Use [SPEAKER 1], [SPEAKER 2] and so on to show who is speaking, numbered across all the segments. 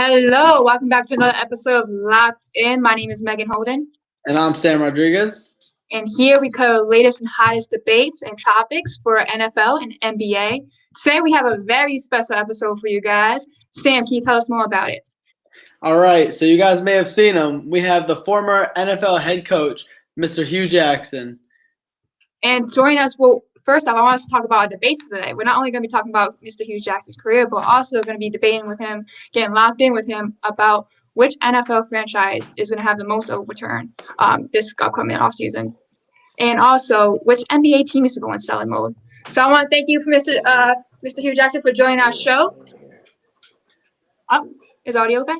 [SPEAKER 1] Hello, welcome back to another episode of Locked In. My name is Megan Holden.
[SPEAKER 2] And I'm Sam Rodriguez.
[SPEAKER 1] And here we cover the latest and hottest debates and topics for NFL and NBA. Today we have a very special episode for you guys. Sam, can you tell us more about it?
[SPEAKER 2] All right, so you guys may have seen him. We have the former NFL head coach, Mr. Hue Jackson.
[SPEAKER 1] And join us, well, first off, I want us to talk about our debates today. We're not only going to be talking about Mr. Hue Jackson's career, but also going to be debating with him, getting locked in with him about which NFL franchise is going to have the most overturn this upcoming offseason. And also, which NBA team is to go in selling mode. So I want to thank you for Mr. Hue Jackson for joining our show. Is audio okay?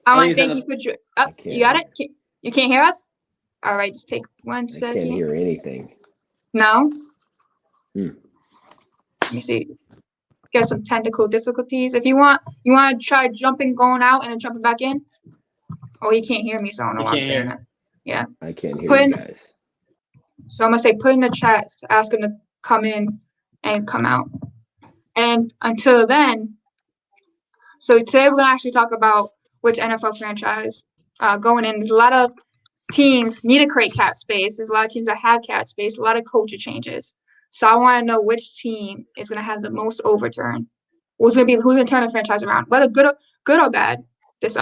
[SPEAKER 1] I want to thank you for joining. You got it? You can't hear us? All right, just take 1 second.
[SPEAKER 3] I can't hear anything.
[SPEAKER 1] No? Let me see. Got some technical difficulties. If you want to try jumping, going out, and then jumping back in. Oh, he can't hear me, so I don't know why I'm saying that. Yeah.
[SPEAKER 3] I can't hear you guys.
[SPEAKER 1] So I'm going to say put in the chat to ask him to come in and come out. And until then, so today we're going to actually talk about which NFL franchise going in. There's a lot of teams need to create cap space. There's a lot of teams that have cap space, a lot of culture changes. So I want to know which team is going to have the most overturn. Who's going to turn the franchise around, whether good or bad this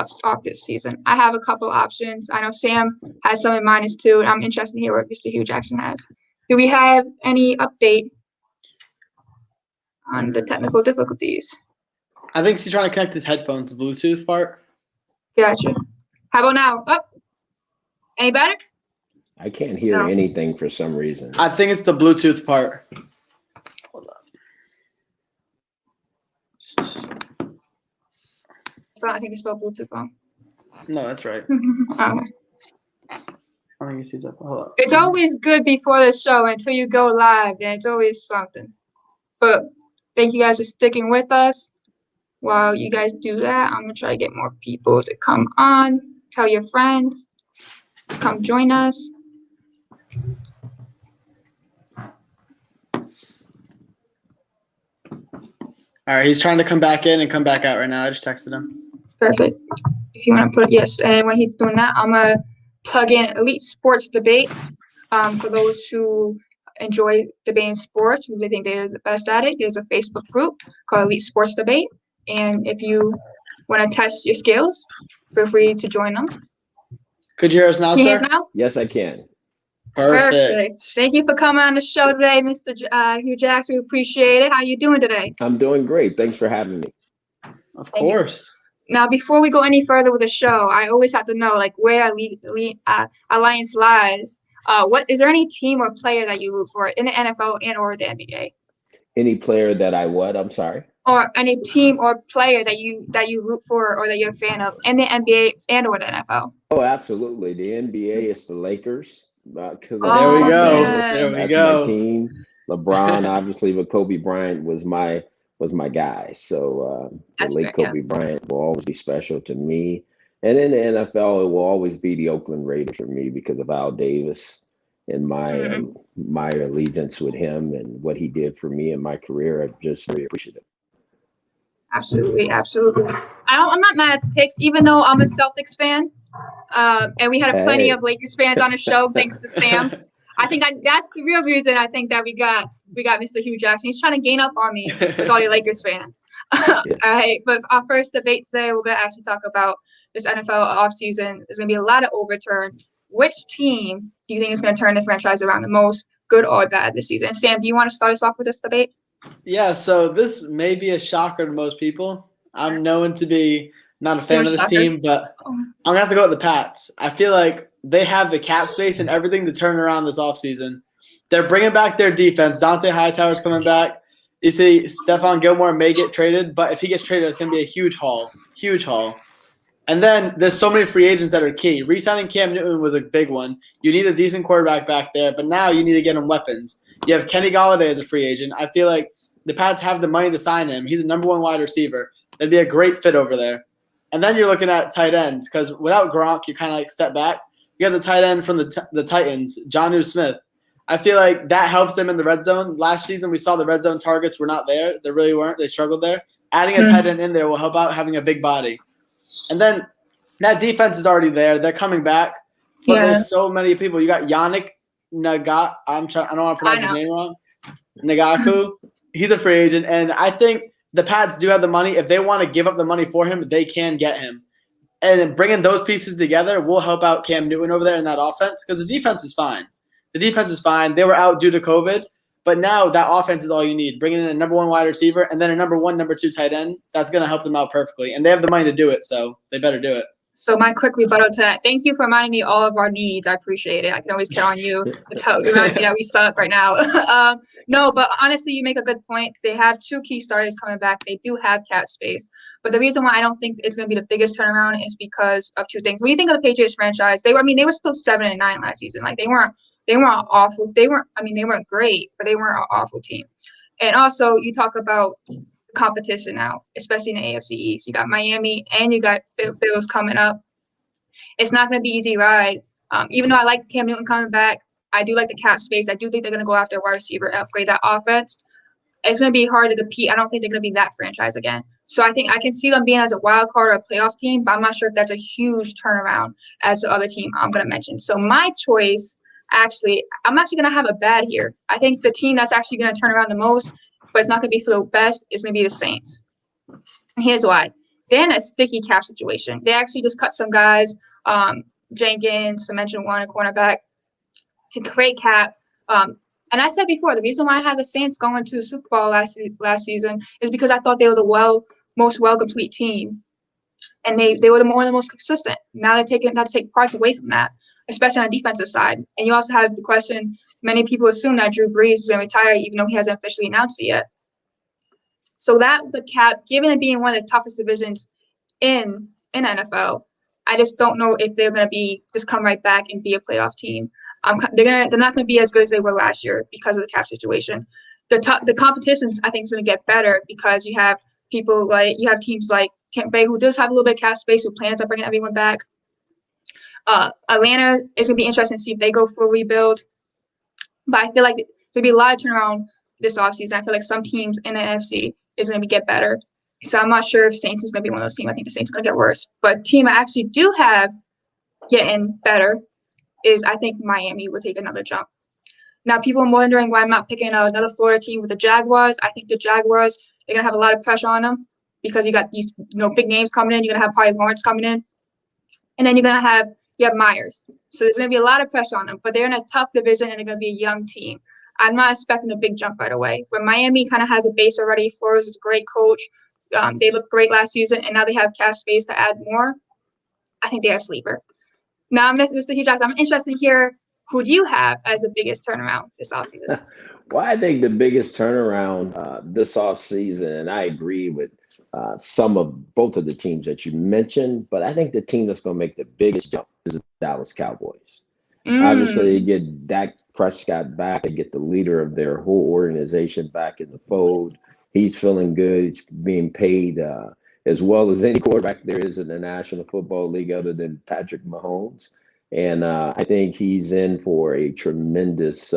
[SPEAKER 1] season. I have a couple options. I know Sam has some in mind as too, and I'm interested to hear what Mr. Hue Jackson has. Do we have any update on the technical difficulties?
[SPEAKER 2] I think he's trying to connect his headphones, the Bluetooth part.
[SPEAKER 1] Gotcha. How about now? Any better?
[SPEAKER 3] I can't hear anything for some reason.
[SPEAKER 2] I think it's the Bluetooth part. Hold on.
[SPEAKER 1] I think it's spelled Bluetooth wrong.
[SPEAKER 2] No, that's right.
[SPEAKER 1] Okay.
[SPEAKER 2] I think you see that. Hold on.
[SPEAKER 1] It's always good before the show until you go live, and it's always something. But thank you guys for sticking with us. While you guys do that, I'm going to try to get more people to come on. Tell your friends. Come join us.
[SPEAKER 2] All right, he's trying to come back in and come back out right now. I just texted him.
[SPEAKER 1] Perfect. If you want to put it, yes. And when he's doing that, I'm going to plug in Elite Sports Debates. For those who enjoy debating sports, who they think they're the best at it, there's a Facebook group called Elite Sports Debate. And if you want to test your skills, feel free to join them.
[SPEAKER 2] Could you hear us now,
[SPEAKER 1] Can you
[SPEAKER 2] sir?
[SPEAKER 1] hear us now?
[SPEAKER 3] Yes, I can.
[SPEAKER 2] Perfect.
[SPEAKER 1] Thank you for coming on the show today, Mr. Hue Jackson. We appreciate it. How you doing today?
[SPEAKER 3] I'm doing great. Thanks for having me.
[SPEAKER 2] Of course.
[SPEAKER 1] Now, before we go any further with the show, I always have to know, like, where Elite Alliance lies. What is there any team or player that you root for in the NFL and or the NBA?
[SPEAKER 3] Any player that I what? I'm sorry.
[SPEAKER 1] Or any team or player that you root for or that you're a fan of in the NBA and or the NFL?
[SPEAKER 3] Oh, absolutely. The NBA is the Lakers.
[SPEAKER 2] There we go.
[SPEAKER 1] Yeah.
[SPEAKER 2] There we
[SPEAKER 3] That's
[SPEAKER 2] go.
[SPEAKER 3] my team. LeBron, obviously, but Kobe Bryant was my guy. So the late Kobe Bryant will always be special to me. And in the NFL, it will always be the Oakland Raiders for me because of Al Davis and my allegiance with him and what he did for me in my career. I'm just very appreciative.
[SPEAKER 1] Absolutely. I'm not mad at the picks, even though I'm a Celtics fan. And we had plenty of Lakers fans on the show, thanks to Sam. I think that's the real reason I think that we got Mr. Hue Jackson. He's trying to gain up on me with all the Lakers fans. All right, but our first debate today, we're going to actually talk about this NFL offseason. There's going to be a lot of overturn. Which team do you think is going to turn the franchise around the most, good or bad, this season? And Sam, do you want to start us off with this debate?
[SPEAKER 2] Yeah, so this may be a shocker to most people. I'm known to be not a fan of this team, but I'm going to have to go with the Pats. I feel like they have the cap space and everything to turn around this offseason. They're bringing back their defense. Dante Hightower's coming back. You see Stephon Gilmore may get traded, but if he gets traded, it's going to be a huge haul. And then there's so many free agents that are key. Re-signing Cam Newton was a big one. You need a decent quarterback back there, but now you need to get him weapons. You have Kenny Golladay as a free agent. I feel like the Pats have the money to sign him. He's the number one wide receiver. That'd be a great fit over there. And then you're looking at tight ends because without Gronk, you kind of like step back. You got the tight end from the Titans, Jonnu Smith. I feel like that helps them in the red zone. Last season, we saw the red zone targets were not there. They really weren't. They struggled there. Adding a tight end in there will help out having a big body. And then that defense is already there. They're coming back. But there's so many people. You got Yannick Nagat. I don't want to pronounce his name wrong. Nagaku. He's a free agent. And I think the Pats do have the money. If they want to give up the money for him, they can get him. And bringing those pieces together will help out Cam Newton over there in that offense because the defense is fine. The defense is fine. They were out due to COVID. But now that offense is all you need. Bringing in a number 1 wide receiver and then a number 1, number 2 tight end, that's going to help them out perfectly. And they have the money to do it, so they better do it.
[SPEAKER 1] So my quick rebuttal to that, thank you for reminding me all of our needs. I appreciate it. I can always count on you to remind me that we suck right now. No, but honestly, you make a good point. They have 2 key starters coming back. They do have cap space. But the reason why I don't think it's going to be the biggest turnaround is because of 2 things. When you think of the Patriots franchise, they were still 7-9 last season. Like they weren't awful. They weren't great, but they weren't an awful team. And also, you talk about competition now, especially in the AFC East. You got Miami and you got Bills coming up. It's not going to be an easy ride. Even though I like Cam Newton coming back, I do like the cap space. I do think they're going to go after a wide receiver, upgrade that offense. It's going to be hard to compete. I don't think they're going to be that franchise again. So I think I can see them being as a wild card or a playoff team, but I'm not sure if that's a huge turnaround as the other team I'm going to mention. So my choice, I'm actually going to have a bad here. I think the team that's actually going to turn around the most, but it's not going to be for the best, is going to be the Saints. And here's why. They're in a sticky cap situation. They actually just cut some guys, Jenkins, to mention one, a cornerback, to create cap. And I said before, the reason why I had the Saints going to the Super Bowl last season is because I thought they were the most complete team. And they were one of the most consistent. Now they're taking not to take parts away from that, especially on the defensive side. And you also have the question, many people assume that Drew Brees is going to retire, even though he hasn't officially announced it yet. So that the cap, given it being one of the toughest divisions in NFL, I just don't know if they're going to just come right back and be a playoff team. They're not going to be as good as they were last year because of the cap situation. The competitions, I think, is going to get better because you have teams like Tampa Bay, who does have a little bit of cap space, who plans on bringing everyone back. Atlanta is going to be interesting to see if they go for a rebuild. But I feel like there's going to be a lot of turnaround this offseason. I feel like some teams in the NFC is going to get better. So I'm not sure if Saints is going to be one of those teams. I think the Saints are going to get worse. But team I actually do have getting better is I think Miami will take another jump. Now, people are wondering why I'm not picking another Florida team with the Jaguars. I think the Jaguars, they're going to have a lot of pressure on them because you got these big names coming in. You're going to have probably Lawrence coming in. And then you have Myers. So there's going to be a lot of pressure on them. But they're in a tough division, and they're going to be a young team. I'm not expecting a big jump right away. But Miami kind of has a base already. Flores is a great coach. They looked great last season, and now they have cap space to add more. I think they're a sleeper. Now, Mr. Hue Jackson, I'm interested to hear who do you have as the biggest turnaround this offseason?
[SPEAKER 3] Well, I think the biggest turnaround this offseason, and I agree with both of the teams that you mentioned, but I think the team that's going to make the biggest jump is the Dallas Cowboys. Obviously, you get Dak Prescott back and get the leader of their whole organization back in the fold. He's feeling good. He's being paid as well as any quarterback there is in the National Football League other than Patrick Mahomes. And I think he's in for a tremendous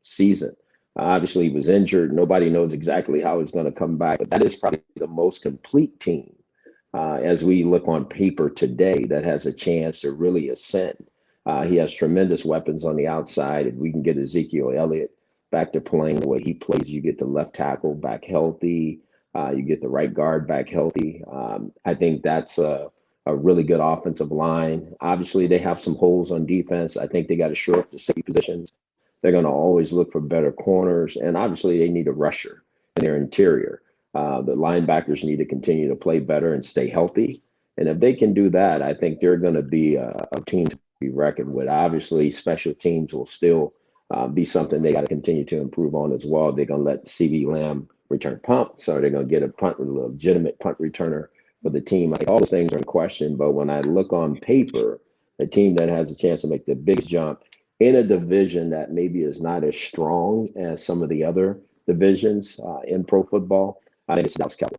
[SPEAKER 3] season. Obviously, he was injured. Nobody knows exactly how he's going to come back, but that is probably the most complete team as we look on paper today that has a chance to really ascend. He has tremendous weapons on the outside. If we can get Ezekiel Elliott back to playing the way he plays, you get the left tackle back healthy. You get the right guard back healthy. I think that's a really good offensive line. Obviously, they have some holes on defense. I think they got to shore up the safety positions. They're going to always look for better corners. And obviously, they need a rusher in their interior. The linebackers need to continue to play better and stay healthy. And if they can do that, I think they're going to be a team to be reckoned with. Obviously, special teams will still be something they got to continue to improve on as well. They're going to let C.V. Lamb return punt, so they're going to get a legitimate punt returner for the team. I think all those things are in question, but when I look on paper, a team that has a chance to make the biggest jump in a division that maybe is not as strong as some of the other divisions in pro football, I think it's the Dallas Cowboys.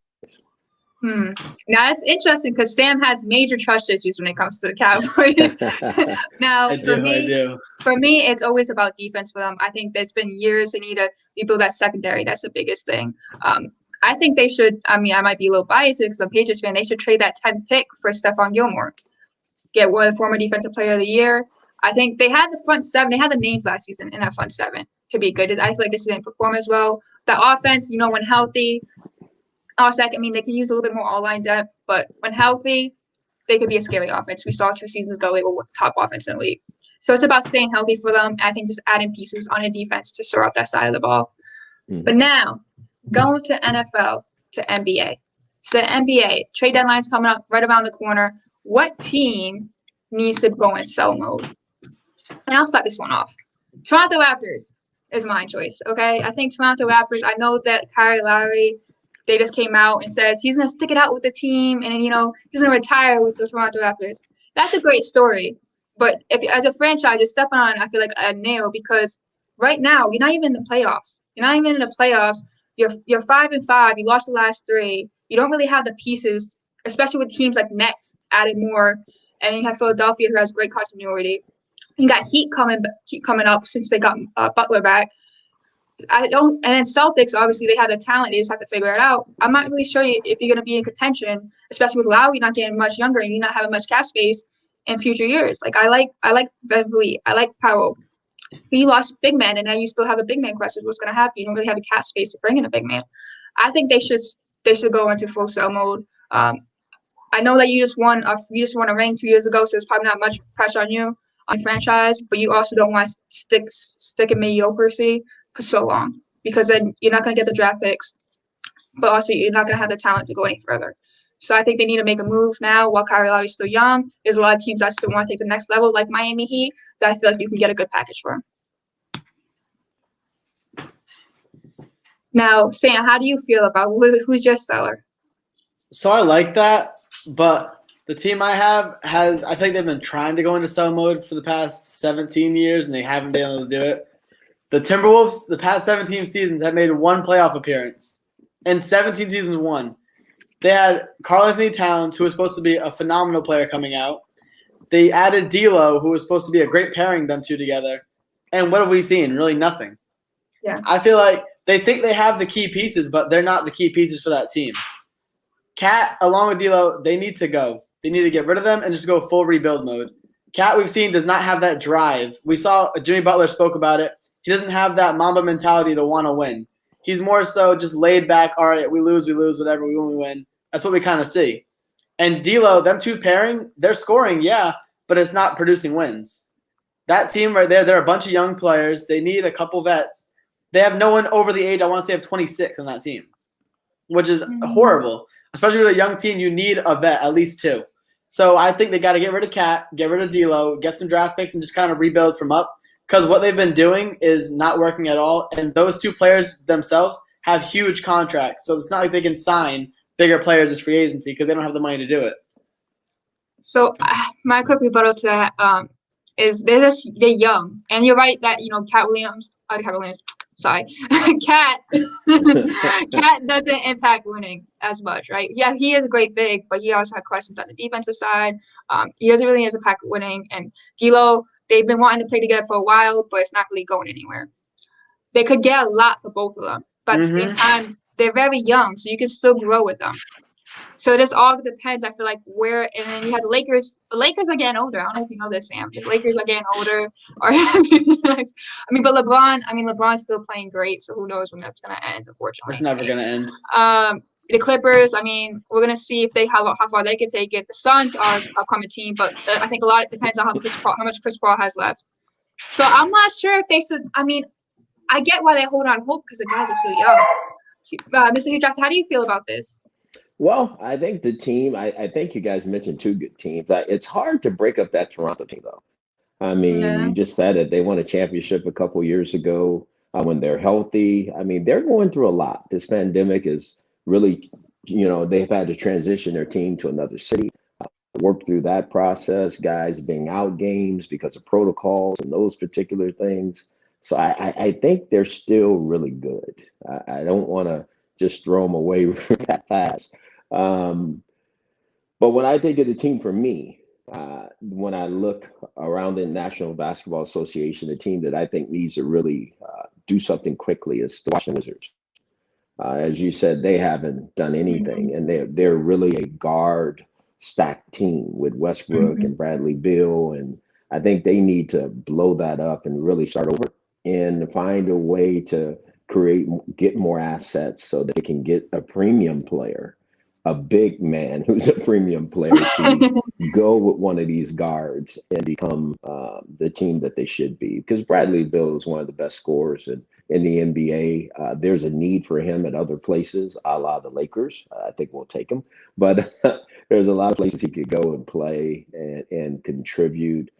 [SPEAKER 1] Now that's interesting because Sam has major trust issues when it comes to the Cowboys. Now,
[SPEAKER 2] I do.
[SPEAKER 1] For me, it's always about defense for them. I think there's been years they need to rebuild that secondary. That's the biggest thing. I think they should. I mean, I might be a little biased because I'm a Patriots fan. They should trade that 10th pick for Stephon Gilmore. Get one of the former defensive player of the year. I think they had the front seven. They had the names last season in that front seven to be good. I feel like this didn't perform as well. The offense, when healthy. Also, I mean, they can use a little bit more all-line depth, but when healthy, they could be a scary offense. We saw 2 seasons ago they were the top offense in the league. So it's about staying healthy for them. I think just adding pieces on a defense to shore up that side of the ball. But now, going to NFL to NBA. So the NBA, trade deadline's coming up right around the corner. What team needs to go in sell mode? And I'll start this one off. Toronto Raptors is my choice, okay? I think Toronto Raptors, I know that Kyle Lowry, they just came out and says he's going to stick it out with the team and, he's going to retire with the Toronto Raptors. That's a great story. But if as a franchise, you're stepping on, I feel like, a nail because right now, you're not even in the playoffs. You're 5-5. You lost the last 3. You don't really have the pieces, especially with teams like Nets added more. And you have Philadelphia who has great continuity. You got Heat coming up since they got Butler back. And then Celtics, obviously, they have the talent. They just have to figure it out. I'm not really sure if you're going to be in contention, especially with Lowry not getting much younger and you not having much cap space in future years. Like, I like VanVleet. I like Powell. He lost big man, and now you still have a big man question. What's going to happen? You don't really have a cap space to bring in a big man. I think they should go into full sell mode. I know that you just won a ring 2 years ago, so there's probably not much pressure on you on franchise, but you also don't want to stick in mediocrity for so long because then you're not going to get the draft picks, but also you're not going to have the talent to go any further. So I think they need to make a move now while Kyle Lowry's still young. There's a lot of teams that still want to take the next level, like Miami Heat, that I feel like you can get a good package for. Now, Sam, how do you feel about who's your seller?
[SPEAKER 2] So I like that, but the team I have I think they've been trying to go into sell mode for the past 17 years, and they haven't been able to do it. The Timberwolves, the past 17 seasons, have made 1 playoff appearance. And 17 seasons won. They had Karl-Anthony Towns, who was supposed to be a phenomenal player coming out. They added D'Lo, who was supposed to be a great pairing, them two together. And what have we seen? Really nothing.
[SPEAKER 1] Yeah.
[SPEAKER 2] I feel like they think they have the key pieces, but they're not the key pieces for that team. Cat, along with D'Lo, they need to go. They need to get rid of them and just go full rebuild mode. Cat, we've seen, does not have that drive. We saw Jimmy Butler spoke about it. He doesn't have that Mamba mentality to want to win. He's more so just laid back. All right, we lose, whatever. We win, we win. That's what we kind of see. And D'Lo, them two pairing, they're scoring, yeah, but it's not producing wins. That team right there, they're a bunch of young players. They need a couple vets. They have no one over the age, I want to say, of 26 on that team, which is horrible. Especially with a young team, you need a vet, at least 2. So I think they got to get rid of Cat, get rid of D'Lo, get some draft picks, and just kind of rebuild from up. Because what they've been doing is not working at all. And those 2 players themselves have huge contracts. So it's not like they can sign bigger players as free agency because they don't have the money to do it.
[SPEAKER 1] So my quick rebuttal to that is they're young. And you're right that, Cat doesn't impact winning as much, right? Yeah, he is a great big, but he also had questions on the defensive side. He doesn't really impact winning. And D'Lo, they've been wanting to play together for a while, but it's not really going anywhere. They could get a lot for both of them. But at the same time, they're very young, so you can still grow with them. So this all depends, I feel like, where – and then you have the Lakers. The Lakers are getting older. I don't know if you know this, Sam. The Lakers are getting older. But LeBron's still playing great, so who knows when that's going to end, unfortunately.
[SPEAKER 2] It's never going to end.
[SPEAKER 1] The Clippers, we're going to see if how far they can take it. The Suns are an upcoming team, but I think a lot depends on how much Chris Paul has left. So I'm not sure if they should – I get why they hold on hope because the guys are so young. Mr. Hue Jackson, how do you feel about this?
[SPEAKER 3] Well, I think the team, I think you guys mentioned 2 good teams. It's hard to break up that Toronto team, though. You just said it. They won a championship a couple years ago when they're healthy. They're going through a lot. This pandemic is really, they've had to transition their team to another city, work through that process, guys being out games because of protocols and those particular things. So I think they're still really good. I don't want to just throw them away that fast. But when I think of the team for me, when I look around the National Basketball Association, the team that I think needs to really do something quickly is the Washington Wizards. As you said, they haven't done anything, and they're really a guard stacked team with Westbrook and Bradley Beal, and I think they need to blow that up and really start over and find a way to get more assets so that they can get a premium player, a big man who's a premium player to go with one of these guards and become the team that they should be. Because Bradley Beal is one of the best scorers in the NBA. There's a need for him at other places, a la the Lakers. I think we'll take him. But there's a lot of places he could go and play and contribute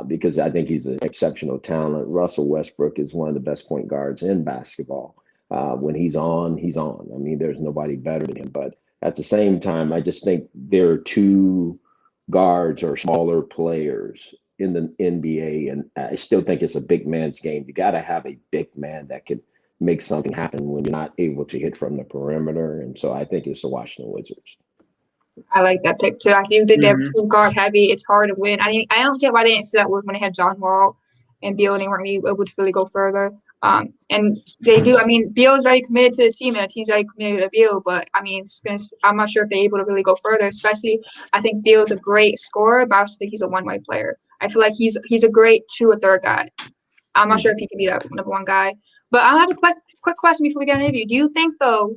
[SPEAKER 3] because I think he's an exceptional talent. Russell Westbrook is one of the best point guards in basketball. When he's on, he's on. I mean, there's nobody better than him. But at the same time, I just think there are two guards or smaller players in the NBA, and I still think it's a big man's game. You got to have a big man that can make something happen when you're not able to hit from the perimeter. And so I think it's the Washington Wizards.
[SPEAKER 1] I like that pick too. I think that they're too guard heavy. It's hard to win. I don't get why they didn't see that when they had John Wall and Beal, and they weren't able to really go further. And they do. I mean, Beal is very committed to the team, and the team's very committed to Beal. But I mean, I'm not sure if they're able to really go further. Especially, I think Beal's a great scorer, but I also think he's a one-way player. I feel like he's a great 2 or 3rd guy. I'm not sure if he can be that number 1 guy. But I have a quick question before we get an interview. Do you think though,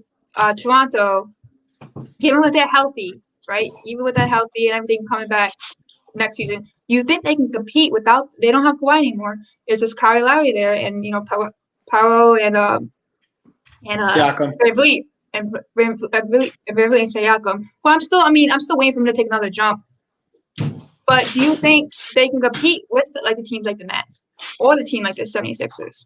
[SPEAKER 1] Toronto, even with that healthy, right? Even with that healthy and everything coming back next season, do you think they can compete without? They don't have Kawhi anymore. It's just Kyle Lowry there, and Powell and
[SPEAKER 2] Siakam.
[SPEAKER 1] VanVleet and Siakam. Well, I'm still waiting for him to take another jump. But do you think they can compete with the teams like the Nets or the team like the 76ers?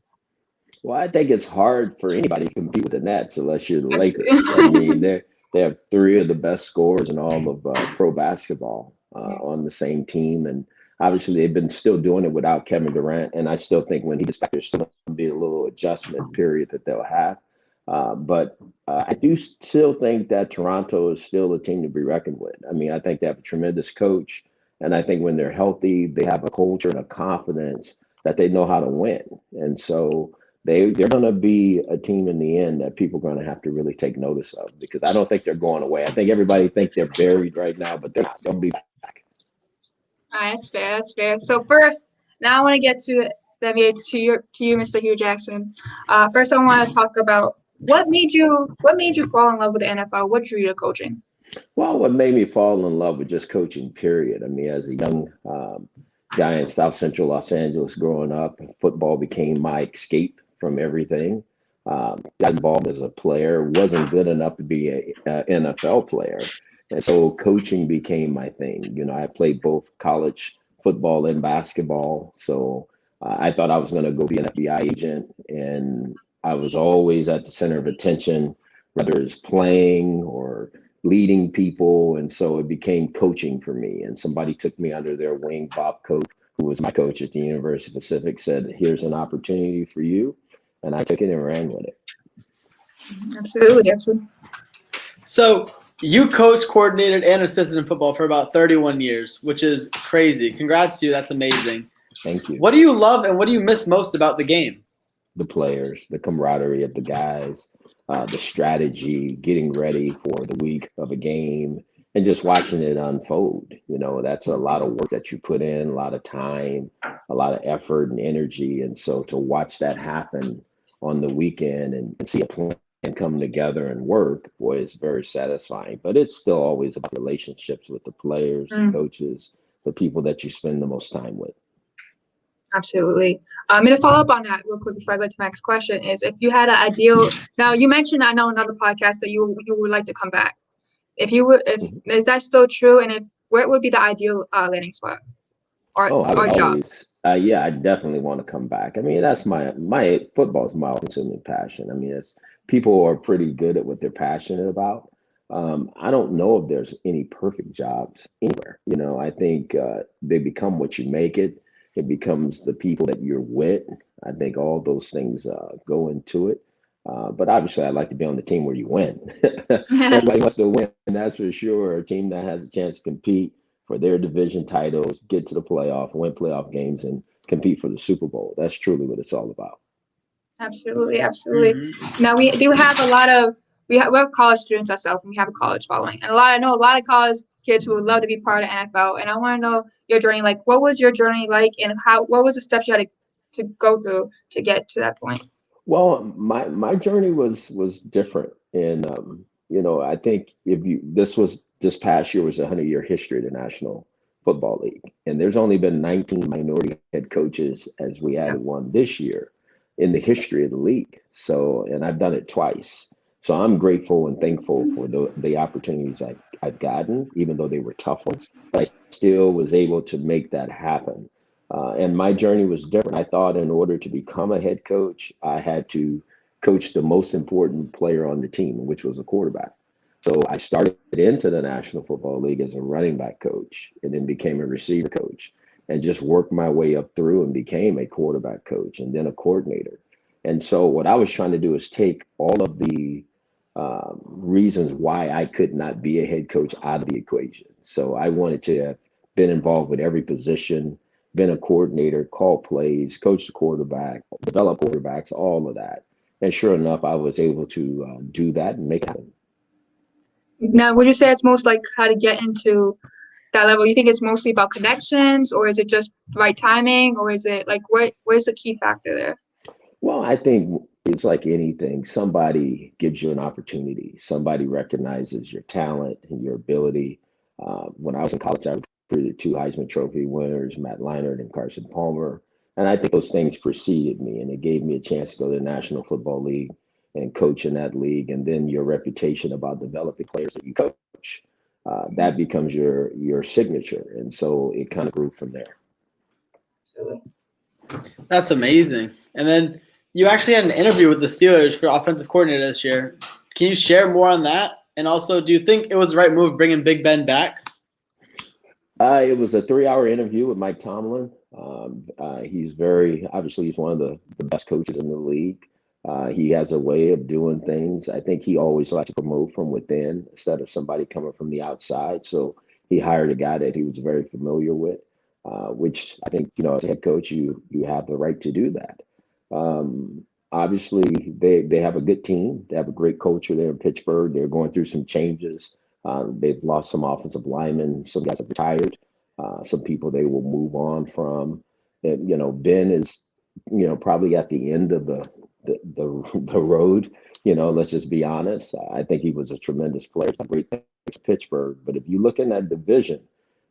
[SPEAKER 3] Well, I think it's hard for anybody to compete with the Nets unless you're the Lakers. I mean, they have 3 of the best scorers in all of pro basketball on the same team. And obviously, they've been still doing it without Kevin Durant. And I still think when he gets back, there's still going to be a little adjustment period that they'll have. But I do still think that Toronto is still a team to be reckoned with. I mean, I think they have a tremendous coach. And I think when they're healthy, they have a culture and a confidence that they know how to win. And so they're going to be a team in the end that people are going to have to really take notice of, because I don't think they're going away. I think everybody thinks they're buried right now, but they're not. They'll be back.
[SPEAKER 1] All right, that's fair. That's fair. So first, now I want to get to the NBA, to you, Mr. Hue Jackson. First, I want to talk about what made you fall in love with the NFL. What drew you to coaching?
[SPEAKER 3] Well, what made me fall in love with just coaching, period. I mean, as a young guy in South Central Los Angeles growing up, football became my escape from everything. Got involved as a player, wasn't good enough to be an NFL player. And so coaching became my thing. You know, I played both college football and basketball. So I thought I was going to go be an FBI agent. And I was always at the center of attention, whether it's playing or leading people. And so it became coaching for me. And somebody took me under their wing. Bob Cope, who was my coach at the University of Pacific, said, "Here's an opportunity for you." And I took it and ran with it.
[SPEAKER 1] Absolutely. Absolutely.
[SPEAKER 2] So you coached, coordinated, and assisted in football for about 31 years, which is crazy. Congrats to you. That's amazing.
[SPEAKER 3] Thank you.
[SPEAKER 2] What do you love and what do you miss most about the game?
[SPEAKER 3] The players, the camaraderie of the guys, the strategy, getting ready for the week of a game, and just watching it unfold. You know, that's a lot of work that you put in, a lot of time, a lot of effort and energy. And so to watch that happen on the weekend and see a plan come together and work, boy, is very satisfying. But it's still always about relationships with the players, the coaches, the people that you spend the most time with.
[SPEAKER 1] Absolutely. I'm going to follow up on that real quick before I go to my next question. Is if you had an ideal, now you mentioned, I know another podcast that you would like to come back. Is that still true? And where would be the ideal landing spot or job?
[SPEAKER 3] Yeah, I definitely want to come back. I mean, that's my football is my all-consuming passion. I mean, people are pretty good at what they're passionate about. I don't know if there's any perfect jobs anywhere. You know, I think they become what you make it. It becomes the people that you're with. I think all those things go into it. But obviously, I'd like to be on the team where you win. Everybody wants to win, that's for sure. A team that has a chance to compete for their division titles, get to the playoff, win playoff games, and compete for the Super Bowl. That's truly what it's all about.
[SPEAKER 1] Absolutely, absolutely. Now we do have a lot of we have college students ourselves, and we have a college following, and I know a lot of college kids who would love to be part of NFL. And I want to know your journey. Like, what was your journey like, and what was the steps you had to go through to get to that point?
[SPEAKER 3] Well, my journey was different, and I think this past year was a 100-year history of the National Football League, and there's only been 19 minority head coaches, as we added one this year, in the history of the league. So, and I've done it twice. So I'm grateful and thankful for the opportunities I've gotten, even though they were tough ones. But I still was able to make that happen. And my journey was different. I thought in order to become a head coach, I had to coach the most important player on the team, which was a quarterback. So I started into the National Football League as a running back coach, and then became a receiver coach, and just worked my way up through and became a quarterback coach and then a coordinator. And so what I was trying to do is take all of the reasons why I could not be a head coach out of the equation. So I wanted to have been involved with every position, been a coordinator, call plays, coach the quarterback, develop quarterbacks, all of that. And sure enough, I was able to do that and make it happen.
[SPEAKER 1] Now, would you say it's most like how to get into that level? You think it's mostly about connections, or is it just right timing, or is it like where's the key factor there?
[SPEAKER 3] Well, I think it's like anything. Somebody gives you an opportunity. Somebody recognizes your talent and your ability. When I was in college, I recruited 2 Heisman Trophy winners, Matt Leinart and Carson Palmer. And I think those things preceded me, and it gave me a chance to go to the National Football League and coach in that league. And then your reputation about developing players that you coach, that becomes your signature. And so it kind of grew from there.
[SPEAKER 1] Absolutely.
[SPEAKER 2] That's amazing. And then you actually had an interview with the Steelers for offensive coordinator this year. Can you share more on that? And also, do you think it was the right move bringing Big Ben back?
[SPEAKER 3] It was a 3-hour interview with Mike Tomlin. He's one of the best coaches in the league. He has a way of doing things. I think he always likes to promote from within instead of somebody coming from the outside. So he hired a guy that he was very familiar with, which I think, as a head coach, you have the right to do that. Obviously, they have a good team. They have a great culture there in Pittsburgh. They're going through some changes. They've lost some offensive linemen. Some guys have retired. Some people they will move on from. And, Ben is, probably at the end of the road. Let's just be honest. I think he was a tremendous player. Great things for Pittsburgh. But if you look in that division,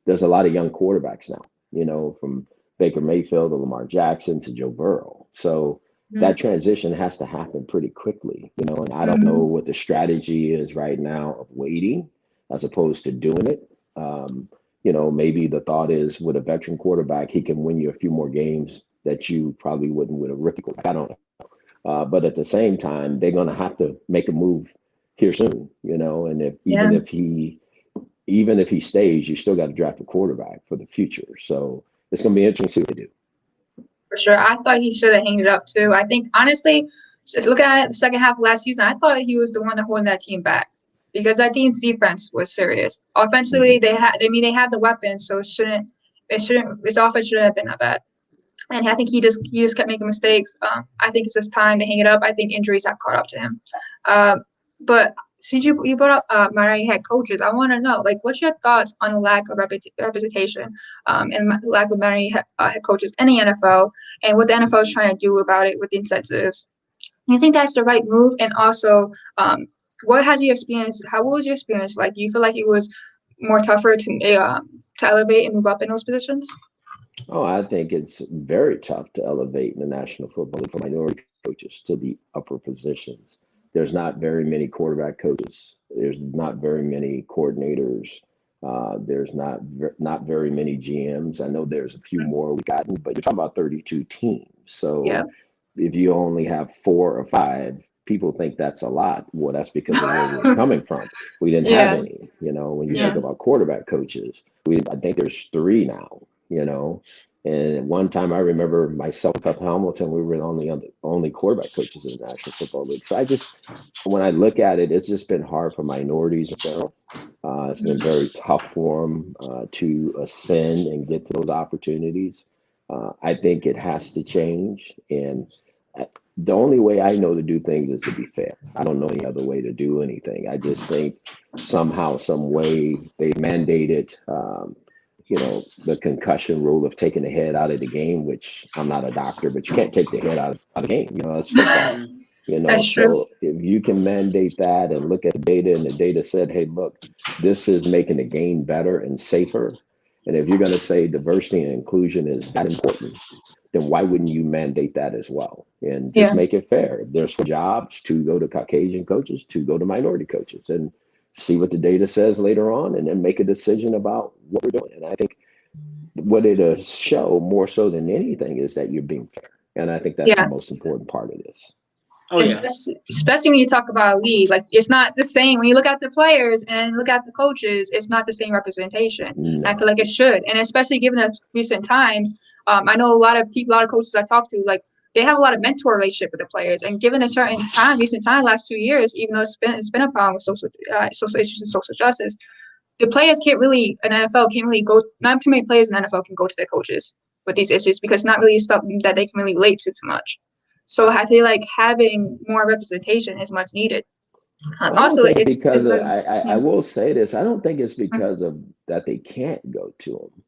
[SPEAKER 3] there's a lot of young quarterbacks now, from Baker Mayfield to Lamar Jackson to Joe Burrow. So that transition has to happen pretty quickly, and I don't know what the strategy is right now of waiting as opposed to doing it. Maybe the thought is with a veteran quarterback, he can win you a few more games that you probably wouldn't with a rookie quarterback. I don't know. But at the same time, they're going to have to make a move here soon, and even if he stays, you still got to draft a quarterback for the future. So it's going to be interesting to see what they do.
[SPEAKER 1] For sure. I thought he should have hanged it up too. I think, honestly, looking at it the second half of last season, I thought he was the one that holding that team back because that team's defense was serious. Offensively, they have the weapons, so his offense shouldn't have been that bad. And I think he just kept making mistakes. I think it's just time to hang it up. I think injuries have caught up to him. But since you brought up minority head coaches, I want to know, what's your thoughts on the lack of representation and lack of minority head coaches in the NFL, and what the NFL is trying to do about it with the incentives? Do you think that's the right move? And also, what was your experience like? Do you feel like it was more tougher to elevate and move up in those positions?
[SPEAKER 3] Oh, I think it's very tough to elevate in the National Football League for minority coaches to the upper positions. There's not very many quarterback coaches. There's not very many coordinators. There's not very many GMs. I know there's a few more we've gotten, but you're talking about 32 teams. So if you only have 4 or 5, people think that's a lot. Well, that's because of where we're coming from. We didn't have any. When you think about quarterback coaches, I think there's 3 now. And at one time, I remember myself, Pep Hamilton, we were the only quarterback coaches in the National Football League. So when I look at it, it's just been hard for minorities in general. It's been very tough for them to ascend and get to those opportunities. I think it has to change. And the only way I know to do things is to be fair. I don't know any other way to do anything. I just think somehow, some way they mandated, the concussion rule of taking the head out of the game, which I'm not a doctor, but you can't take the head out of the game. It's football.
[SPEAKER 1] That's true.
[SPEAKER 3] So if you can mandate that and look at the data, and the data said, hey, look, this is making the game better and safer. And if you're going to say diversity and inclusion is that important, then why wouldn't you mandate that as well? And just make it fair. If there's 4 jobs, 2 go to Caucasian coaches, 2 go to minority coaches, and see what the data says later on, and then make a decision about what we're doing. And I think what it'll show more so than anything is that you're being fair. And I think that's the most important part of this.
[SPEAKER 2] Oh, yeah.
[SPEAKER 1] Especially when you talk about a league, like it's not the same. When you look at the players and look at the coaches, it's not the same representation.
[SPEAKER 3] No.
[SPEAKER 1] I feel like it should, and especially given the recent times, I know a lot of coaches I talk to, like they have a lot of mentor relationship with the players. And given a certain time, recent time, last 2 years, even though it's been a problem with social issues and social justice, the players can't really, an NFL can't really go. Not too many players in the NFL can go to their coaches with these issues because it's not really stuff that they can really relate to too much. So I feel like having more representation is much needed. Also, it's
[SPEAKER 3] because I will say this. I don't think it's because of that they can't go to them.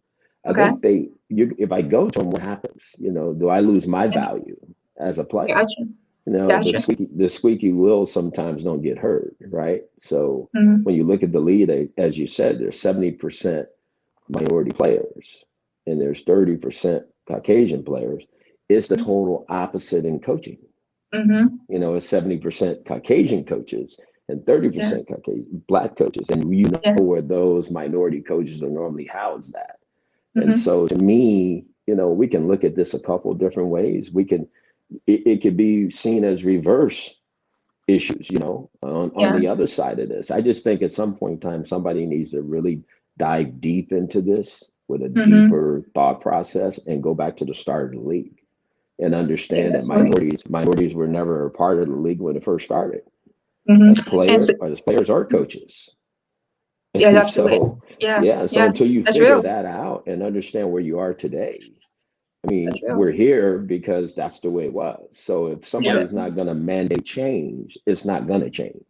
[SPEAKER 3] I think if I go to them, what happens? Do I lose my value as a player?
[SPEAKER 1] Gotcha.
[SPEAKER 3] The squeaky wheels sometimes don't get heard, right? So when you look at the lead, as you said, there's 70% minority players and there's 30% Caucasian players. It's the total opposite in coaching. It's 70% Caucasian coaches and 30% Caucasian Black coaches. And where those minority coaches are normally housed at. And so to me, we can look at this a couple of different ways. It could be seen as reverse issues, on the other side of this. I just think at some point in time, somebody needs to really dive deep into this with a deeper thought process and go back to the start of the league and understand that minorities were never a part of the league when it first started as players or coaches.
[SPEAKER 1] Yeah, absolutely.
[SPEAKER 3] So until you figure that out and understand where you are today, I mean, we're here because that's the way it was. So if somebody's not going to mandate change, it's not going to change.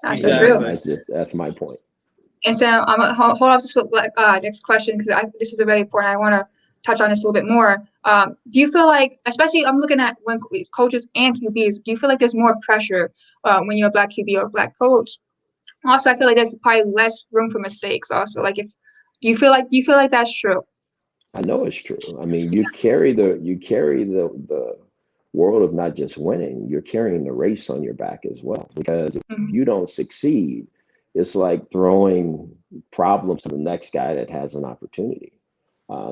[SPEAKER 3] That's my point.
[SPEAKER 1] And so I'm gonna hold off this next question because this is a very important. I want to touch on this a little bit more. Do you feel like, especially I'm looking at when coaches and QBs, do you feel like there's more pressure when you're a Black QB or a Black coach? Also, I feel like there's probably less room for mistakes. Also, like do you feel like that's true?
[SPEAKER 3] I know it's true. I mean, you carry the world of not just winning, you're carrying the race on your back as well. Because if you don't succeed, it's like throwing problems to the next guy that has an opportunity.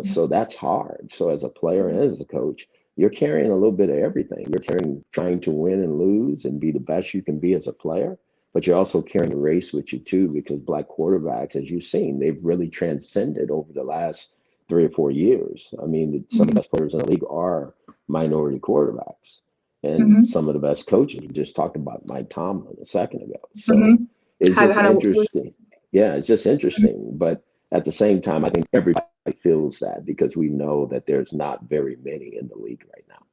[SPEAKER 3] So that's hard. So as a player and as a coach, you're carrying a little bit of everything. You're trying to win and lose and be the best you can be as a player, but you're also carrying the race with you too, because Black quarterbacks, as you've seen, they've really transcended over the last 3 or 4 years. I mean, some of the best players in the league are minority quarterbacks, and some of the best coaches. We just talked about Mike Tomlin a second ago. So it's just interesting. Yeah, it's just interesting. But at the same time, I think everybody feels that because we know that there's not very many in the league right now.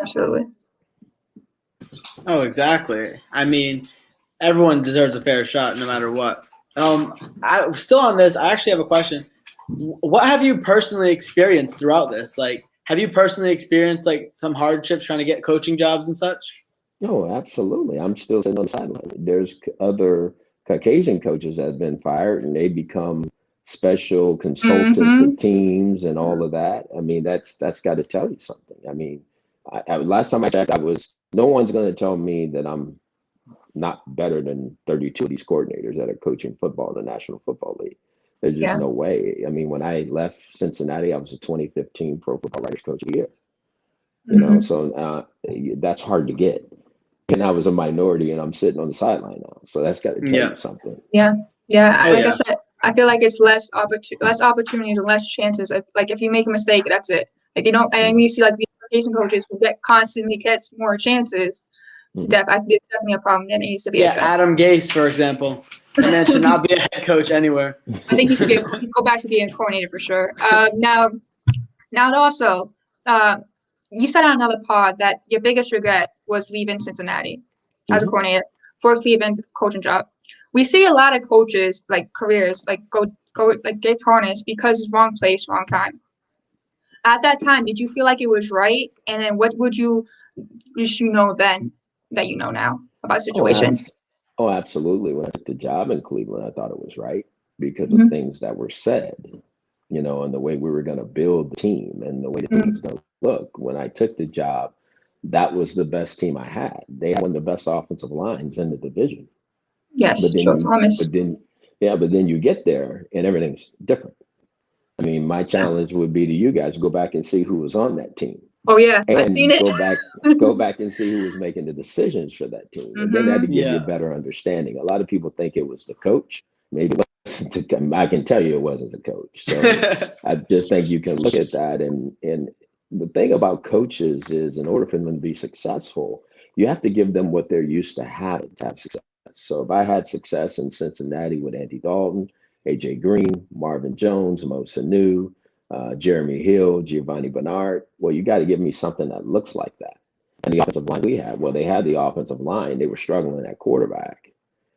[SPEAKER 1] Absolutely.
[SPEAKER 2] Oh, exactly. I mean, everyone deserves a fair shot no matter what. Still on this, I actually have a question. What have you personally experienced throughout this? Like, have you personally experienced like some hardships trying to get coaching jobs and such?
[SPEAKER 3] No, absolutely. I'm still sitting on the sideline. There's other Caucasian coaches that have been fired and they become special consultant to teams and all of that. I mean, that's got to tell you something. I mean, last time I checked, no one's going to tell me that I'm not better than 32 of these coordinators that are coaching football in the National Football League. There's just no way. I mean, when I left Cincinnati, I was a 2015 Pro Football Writers Coach of the Year. So that's hard to get. And I was a minority, and I'm sitting on the sideline now. So that's got to tell you something.
[SPEAKER 1] I said, I feel like it's less opportunities and less chances. Like if you make a mistake, that's it. Like they don't. And you see like the education coaches who constantly gets more chances. I think it's definitely a problem that needs to be addressed.
[SPEAKER 2] Adam Gase, for example, that man should not be a head coach anywhere.
[SPEAKER 1] I think he should go back to being a coordinator for sure. Now also, you said on another pod that your biggest regret was leaving Cincinnati as a coordinator for Cleveland coaching job. We see a lot of coaches like careers like go like get tarnished because it's wrong place, wrong time. At that time, did you feel like it was right? And then what would you know then that you know now about the situation?
[SPEAKER 3] Oh, absolutely. When I took the job in Cleveland, I thought it was right because of things that were said, you know, and the way we were going to build the team and the way the team was going to look. When I took the job, that was the best team I had. They had one of the best offensive lines in the division.
[SPEAKER 1] Yes,
[SPEAKER 3] but then you get there and everything's different. I mean, my challenge would be to you guys go back and see who was on that team.
[SPEAKER 1] Oh yeah,
[SPEAKER 3] and
[SPEAKER 1] I've seen it.
[SPEAKER 3] go back and see who was making the decisions for that team. And then that to give you a better understanding. A lot of people think it was the coach. Maybe it wasn't. I can tell you it wasn't the coach. So I just think you can look at that. And the thing about coaches is, in order for them to be successful, you have to give them what they're used to having to have success. So if I had success in Cincinnati with Andy Dalton, AJ Green, Marvin Jones, Mo Sanu, Jeremy Hill, Giovanni Bernard, well, you got to give me something that looks like that. And the offensive line we had, well, they had the offensive line. They were struggling at quarterback.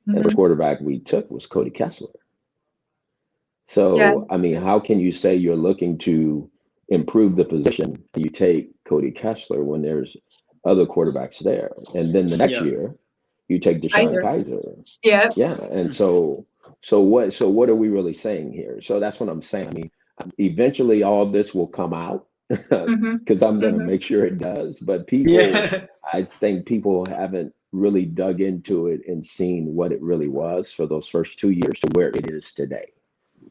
[SPEAKER 3] And the quarterback we took was Cody Kessler. So, I mean, how can you say you're looking to improve the position? You take Cody Kessler when there's other quarterbacks there. And then the next year, you take Deshaun Kaiser. Yeah. And so what are we really saying here? So that's what I'm saying. I mean, eventually all this will come out because I'm going to make sure it does. But people, I think people haven't really dug into it and seen what it really was for those first 2 years to where it is today.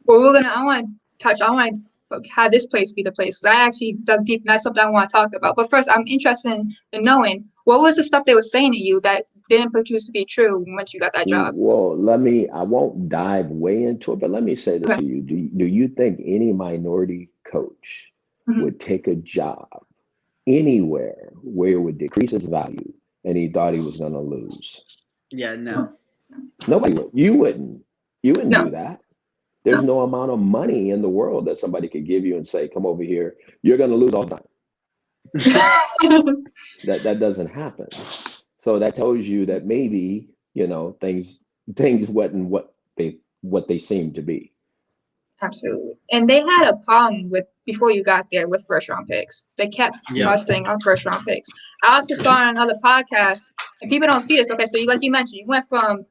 [SPEAKER 1] Well, I want to have this place be the place. I actually dug deep, and that's something I want to talk about. But first, I'm interested in knowing what was the stuff they were saying to you that didn't produce to be true once you got that job.
[SPEAKER 3] Well, I won't dive way into it, but let me say this to you. Do you think any minority coach would take a job anywhere where it would decrease his value and he thought he was going to lose?
[SPEAKER 2] Yeah, no.
[SPEAKER 3] Nobody would. You wouldn't do that. There's no amount of money in the world that somebody could give you and say, come over here, you're going to lose all the time. That doesn't happen. So that tells you that maybe, you know, things wasn't what they seemed to be.
[SPEAKER 1] Absolutely. And they had a problem before you got there with first round picks. They kept busting on first round picks. I also saw on another podcast, and people don't see this. Okay, so like you mentioned, you went from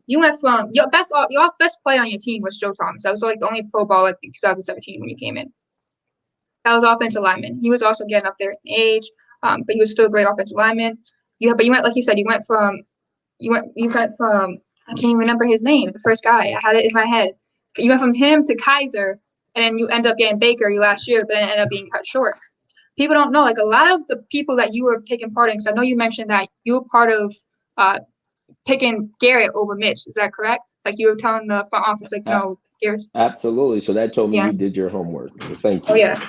[SPEAKER 1] your best player on your team was Joe Thomas. That was like the only Pro Bowl in 2017 when you came in. That was offensive lineman. He was also getting up there in age, but he was still a great offensive lineman. But you went, like you said, you went from I can't even remember his name. The first guy, I had it in my head. You went from him to Kaiser, and then you end up getting Baker last year, but then ended up being cut short. People don't know, like a lot of the people that you were taking part in, because I know you mentioned that you were part of picking Garrett over Mitch. Is that correct? Like you were telling the front office, like, no, Garrett.
[SPEAKER 3] Absolutely. So that told me you did your homework. So thank you.
[SPEAKER 1] Oh, yeah.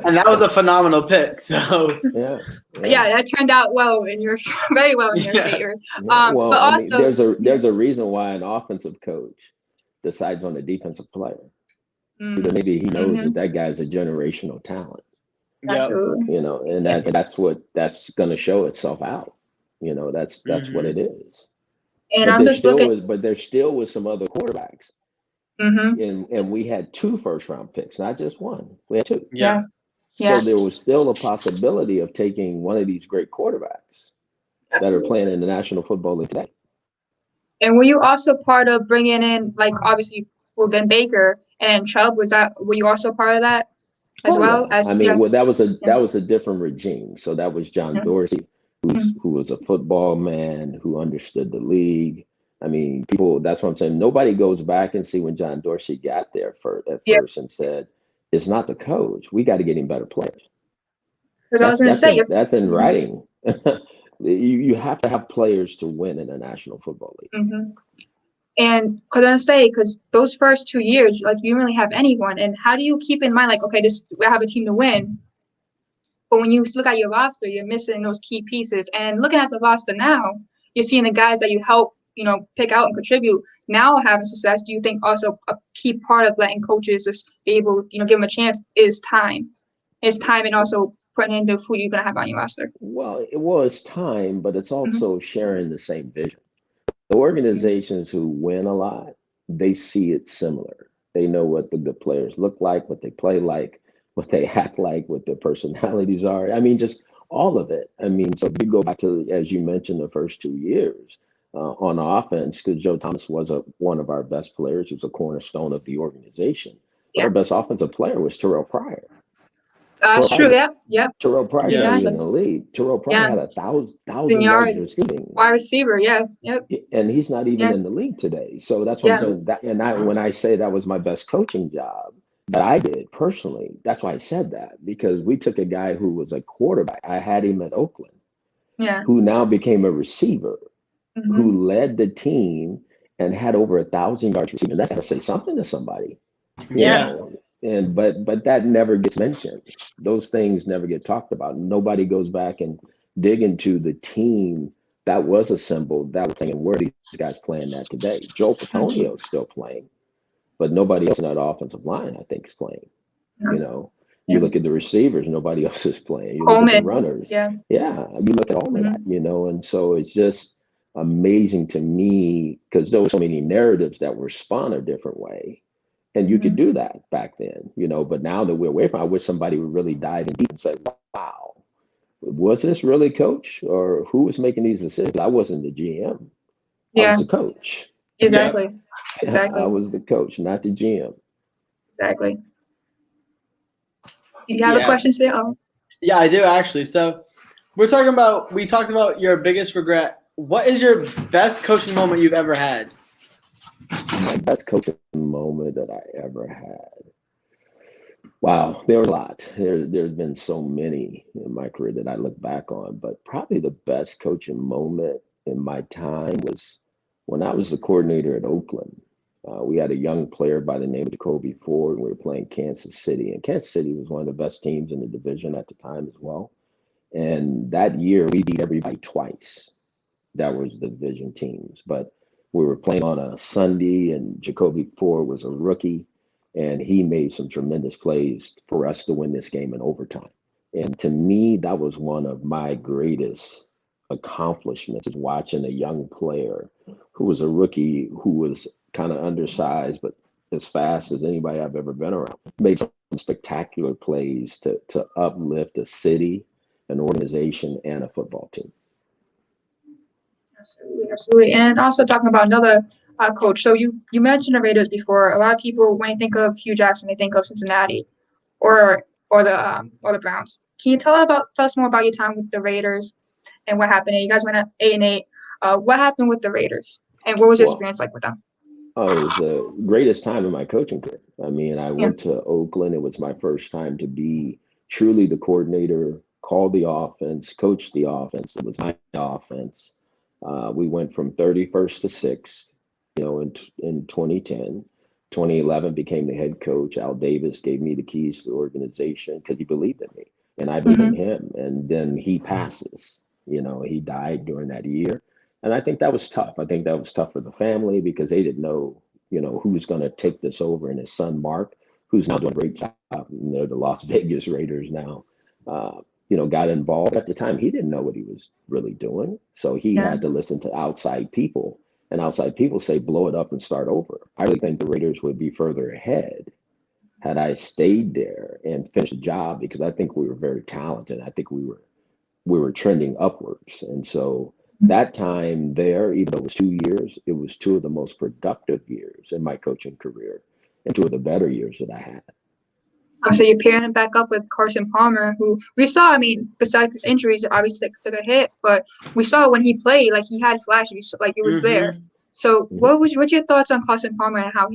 [SPEAKER 2] And that was a phenomenal pick. So
[SPEAKER 1] yeah, that turned out well, and you're very well in your favor.
[SPEAKER 3] Well,
[SPEAKER 1] but also,
[SPEAKER 3] there's a reason why an offensive coach decides on a defensive player. Because maybe he knows that guy's a generational talent.
[SPEAKER 1] Absolutely.
[SPEAKER 3] You know, and that's going to show itself out. You know, that's what it is.
[SPEAKER 1] And
[SPEAKER 3] but there still was some other quarterbacks. And we had 2 first round picks, not just one. We had 2.
[SPEAKER 1] Yeah.
[SPEAKER 3] So there was still a possibility of taking one of these great quarterbacks that are playing in the National Football League today.
[SPEAKER 1] And were you also part of bringing in, like, obviously, Ben Baker and Chubb? Were you also part of that as well?
[SPEAKER 3] Yeah. That was a different regime. So that was John Dorsey, who was a football man, who understood the league. I mean, that's what I'm saying. Nobody goes back and see when John Dorsey got there first and said, it's not the coach. We got to get him better players. That's in writing. You have to have players to win in the National Football League.
[SPEAKER 1] And because those first 2 years, like, you didn't really have anyone. And how do you keep in mind, like, okay, we have a team to win, but when you look at your roster, you're missing those key pieces. And looking at the roster now, you're seeing the guys that you help, pick out and contribute now having success. Do you think also a key part of letting coaches just be able, give them a chance is time? It's time, and also putting into who you're going to have on your roster.
[SPEAKER 3] Well, it's time, but it's
[SPEAKER 1] Mm-hmm.
[SPEAKER 3] also sharing the same vision. The organizations who win a lot, they see it similar. They know what the good players look like, what they play like, what they act like, what their personalities are. I mean, just all of it. I mean, so if you go back to, as you mentioned, the first 2 years on offense, because Joe Thomas was one of our best players. He was a cornerstone of the organization. But
[SPEAKER 1] Yeah.
[SPEAKER 3] our best offensive player was Terrell Pryor.
[SPEAKER 1] That's true. Yeah.
[SPEAKER 3] Terrell Pryor is not even in the league. Terrell Pryor had 1,000 yards receiving.
[SPEAKER 1] Wide receiver, yeah. Yep.
[SPEAKER 3] And he's not even in the league today. So that's what I'm saying. When I say that was my best coaching job that I did personally, that's why I said that, because we took a guy who was a quarterback. I had him at Oakland, who now became a receiver, who led the team and had over 1,000 yards receiving. That's got to say something to somebody. You know? And but that never gets mentioned. Those things never get talked about. Nobody goes back and dig into the team that was assembled, that was playing. Where are these guys playing that today? Joe Patonio is still playing, but nobody else in that offensive line, I think, is playing. You look at the receivers, nobody else is playing. You look at the runners. You look at all of that, and so it's just amazing to me, because there were so many narratives that were spun a different way. And you could do that back then, but now that we're away from it, I wish somebody would really dive in deep and say, wow, was this really coach, or who was making these decisions? I wasn't the GM. I was the coach.
[SPEAKER 1] Exactly.
[SPEAKER 3] I was the coach, not the GM.
[SPEAKER 1] Exactly. You have a question, Sid? Oh.
[SPEAKER 2] Yeah, I do actually. So we talked about your biggest regret. What is your best coaching moment you've ever had?
[SPEAKER 3] My best coaching moment that I ever had. Wow, there was a lot. There's been so many in my career that I look back on, but probably the best coaching moment in my time was when I was the coordinator at Oakland. We had a young player by the name of Jacoby Ford. We were playing Kansas City, and Kansas City was one of the best teams in the division at the time as well. And that year, we beat everybody twice. That was the division teams, but we were playing on a Sunday, and Jacoby Ford was a rookie, and he made some tremendous plays for us to win this game in overtime. And to me, that was one of my greatest accomplishments, is watching a young player who was a rookie, who was kind of undersized, but as fast as anybody I've ever been around, made some spectacular plays to uplift a city, an organization, and a football team.
[SPEAKER 1] Absolutely. And also talking about another coach. So you mentioned the Raiders before. A lot of people, when they think of Hue Jackson, they think of Cincinnati or the Browns. Can you tell us more about your time with the Raiders and what happened? You guys went at 8-8. What happened with the Raiders, and what was your experience like with them?
[SPEAKER 3] Oh, it was the greatest time in my coaching career. I mean, I went to Oakland. It was my first time to be truly the coordinator, call the offense, coach the offense. It was my offense. We went from 31st to 6th, in 2010. 2011 became the head coach. Al Davis gave me the keys to the organization because he believed in me, and I believed in him. And then he passes. He died during that year. And I think that was tough. I think that was tough for the family, because they didn't know, who's going to take this over. And his son, Mark, who's now doing a great job, they're the Las Vegas Raiders now, got involved. At the time, he didn't know what he was really doing. So he had to listen to outside people, and outside people say, blow it up and start over. I really think the Raiders would be further ahead had I stayed there and finished the job, because I think we were very talented. I think we were trending upwards. And so that time there, even though it was 2 years, it was 2 of the most productive years in my coaching career, and 2 of the better years that I had.
[SPEAKER 1] So you're pairing it back up with Carson Palmer, who we saw, besides his injuries, obviously took a hit, but we saw when he played, like, he had flashes, like, it was there. So what's your thoughts on Carson Palmer and how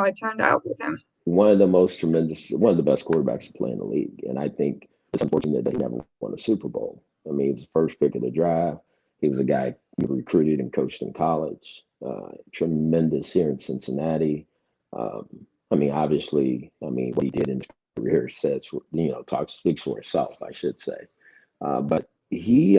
[SPEAKER 1] it turned out with him?
[SPEAKER 3] One of the best quarterbacks to play in the league. And I think it's unfortunate that he never won a Super Bowl. I mean, he was the first pick of the draft. He was a guy who recruited and coached in college. tremendous here in Cincinnati. Obviously, what he did in his career speaks for itself, I should say. But he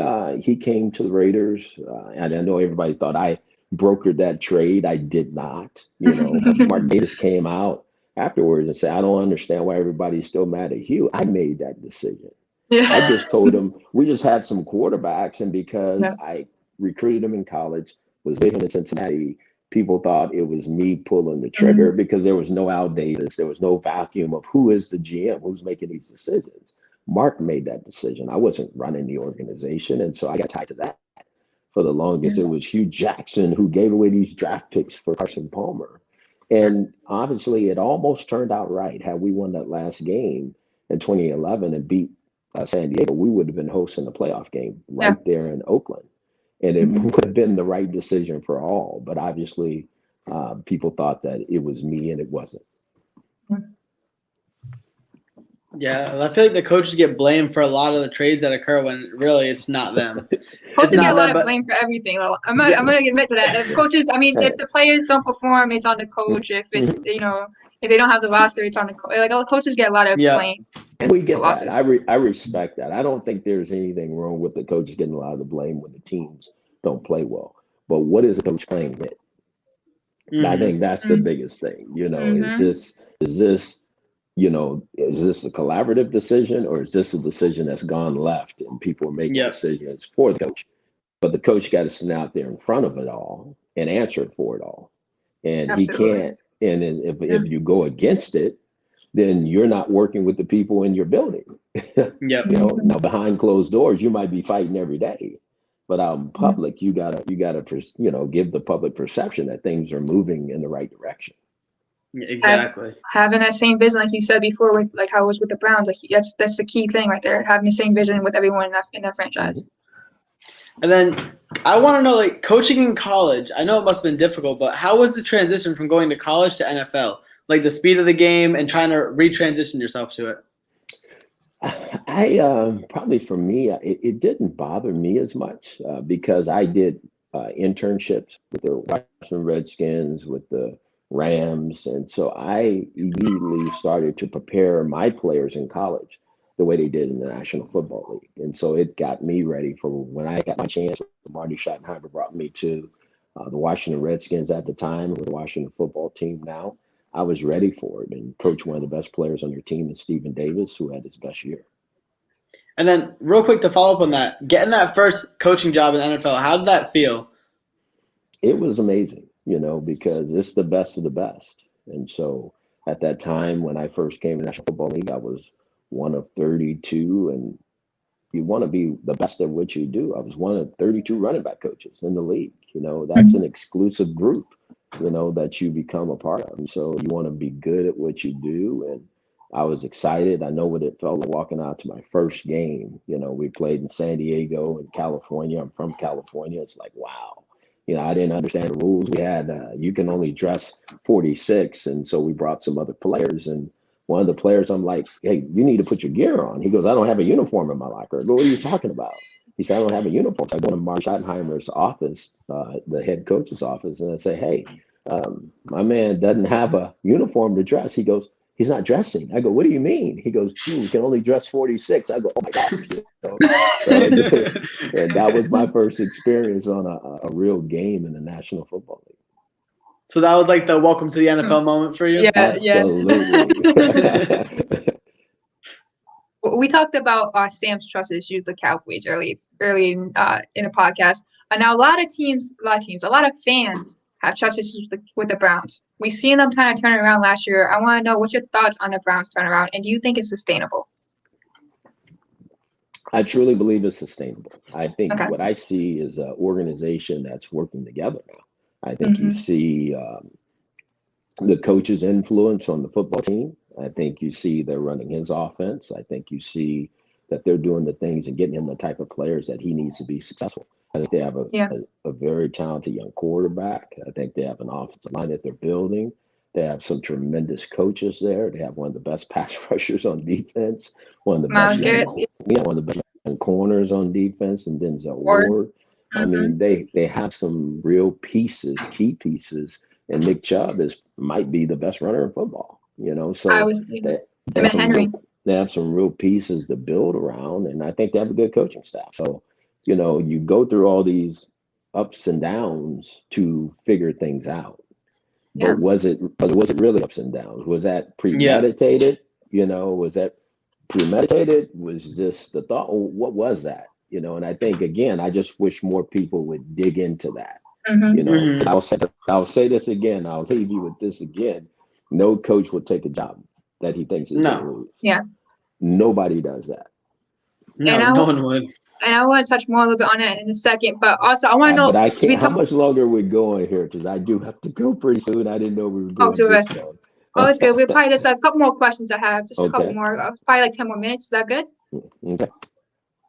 [SPEAKER 3] came to the Raiders, and I know everybody thought I brokered that trade. I did not, but Mark Davis came out afterwards and said, I don't understand why everybody's still mad at Hue. I made that decision.
[SPEAKER 1] Yeah.
[SPEAKER 3] I just told him we just had some quarterbacks, and because I recruited him in college, was with him in Cincinnati, people thought it was me pulling the trigger because there was no Al Davis, there was no vacuum of who is the GM, who's making these decisions. Mark made that decision. I wasn't running the organization, and so I got tied to that for the longest. It was Hue Jackson who gave away these draft picks for Carson Palmer. And obviously, it almost turned out right. Had we won that last game in 2011 and beat San Diego, we would have been hosting a playoff game right there in Oakland. And it would have been the right decision for all. But obviously, people thought that it was me, and it wasn't.
[SPEAKER 2] Yeah, I feel like the coaches get blamed for a lot of the trades that occur when really it's not them.
[SPEAKER 1] Coaches get a lot of blame for everything. I'm going to admit to that. If coaches, if the players don't perform, it's on the coach. If it's if they don't have the roster, it's on the coach. Like all coaches get a lot of blame.
[SPEAKER 3] And we get that. I respect that. I don't think there's anything wrong with the coaches getting a lot of the blame when the teams don't play well. But what is the coach playing with? I think that's the biggest thing. Is this a collaborative decision, or is this a decision that's gone left and people are making decisions for the coach? But the coach got to stand out there in front of it all and answer for it all. And he can't. And if you go against it, then you're not working with the people in your building. Now behind closed doors, you might be fighting every day, but out in public, you gotta give the public perception that things are moving in the right direction.
[SPEAKER 2] Exactly.
[SPEAKER 1] Having that same vision, like you said before, with like how it was with the Browns, like that's the key thing right there. Having the same vision with everyone in that franchise.
[SPEAKER 2] And then I want to know, like, coaching in college. I know it must have been difficult, but how was the transition from going to college to NFL? Like the speed of the game and trying to retransition yourself to it.
[SPEAKER 3] Probably for me, it didn't bother me as much because I did internships with the Washington Redskins, with the Rams. And so I immediately started to prepare my players in college the way they did in the National Football League. And so it got me ready for when I got my chance. Marty Schottenheimer brought me to the Washington Redskins at the time, with the Washington football team now. I was ready for it, and coach one of the best players on your team is Stephen Davis, who had his best year.
[SPEAKER 2] And then real quick to follow up on that, getting that first coaching job in the NFL, how did that feel?
[SPEAKER 3] It was amazing, because it's the best of the best. And so at that time, when I first came to the National Football League, I was one of 32, and you want to be the best at what you do. I was one of 32 running back coaches in the league. That's an exclusive group, that you become a part of. And so you want to be good at what you do. And I was excited. I know what it felt like walking out to my first game. We played in San Diego and California. I'm from California. It's like, wow. I didn't understand the rules. We had, you can only dress 46. And so we brought some other players. And one of the players, I'm like, hey, you need to put your gear on. He goes, I don't have a uniform in my locker. I go, what are you talking about? He said, I don't have a uniform. So I go to Mark Schottenheimer's office, the head coach's office, and I say, hey, my man doesn't have a uniform to dress. He goes, he's not dressing. I go, what do you mean? He goes, we can only dress 46. I go, oh my gosh. And that was my first experience on a real game in the National Football League.
[SPEAKER 2] So that was like the welcome to the NFL moment for you?
[SPEAKER 1] Yeah,
[SPEAKER 3] Absolutely.
[SPEAKER 1] We talked about Sam's trust issues with the Cowboys early in the podcast. And now a lot of fans have trust issues with the Browns. We've seen them kind of turn around last year. I want to know what's your thoughts on the Browns turnaround, and do you think it's sustainable?
[SPEAKER 3] I truly believe it's sustainable. I think what I see is an organization that's working together now. I think you see the coach's influence on the football team. I think you see they're running his offense. I think you see that they're doing the things and getting him the type of players that he needs to be successful. I think they have a very talented young quarterback. I think they have an offensive line that they're building. They have some tremendous coaches there. They have one of the best pass rushers on defense, one of the best young corners on defense, and Denzel Ward. I mean, they have some real pieces, key pieces, and Nick Chubb might be the best runner in football. So
[SPEAKER 1] I was
[SPEAKER 3] they, they
[SPEAKER 1] him
[SPEAKER 3] have
[SPEAKER 1] and Henry.
[SPEAKER 3] they have some real pieces to build around, and I think they have a good coaching staff. So, you go through all these ups and downs to figure things out.
[SPEAKER 1] Yeah.
[SPEAKER 3] But was it really ups and downs? Was that
[SPEAKER 2] Yeah.
[SPEAKER 3] premeditated? Was that premeditated? Was just the thought? What was that? And I think, again, I just wish more people would dig into that. I'll say this again. I'll leave you with this again. No coach would take a job that he thinks is going to lose.
[SPEAKER 1] Yeah.
[SPEAKER 3] Nobody does that.
[SPEAKER 2] No, no one would.
[SPEAKER 1] And I want to touch more a little bit on it in a second, but also I want to know.
[SPEAKER 3] But I can't. How much longer are we going here? Because I do have to go pretty soon. I didn't know we were going this long.
[SPEAKER 1] Oh, it's good. We're probably just a couple more questions I have. Just a couple
[SPEAKER 3] Okay.
[SPEAKER 1] more. Probably like 10 more minutes. Is that good?
[SPEAKER 3] Okay.